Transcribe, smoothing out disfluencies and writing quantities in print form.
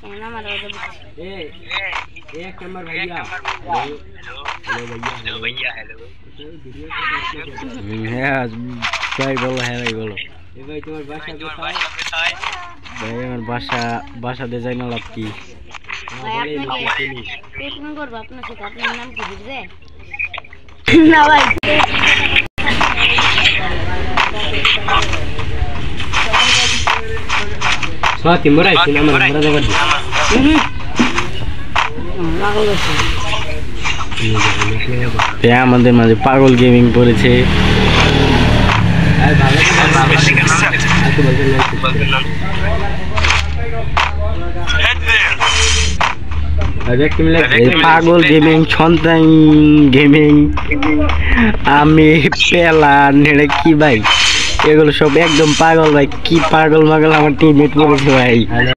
Number एक number भैया hello भैया हेलो भाई बोलो है भाई बोलो भाई तुम्हारी भाषा कोথায় भाई আমার ভাষা দে যাই না লাভ কি ভাই আপনাকে পেটন করব আপনার সাথে আপনার নাম কি বুঝবে না ভাই स्वाति मोराई सुना मरा जगह আমাদের মাঝে পাগল গেমিং পড়েছে পাগল গেমিং সন্তান গেমিং আমি পেলা নেড়ে কি ভাই এগুলো সব একদম পাগল ভাই কি পাগল মাগল আমার টিমমেট পড়েছে ভাই।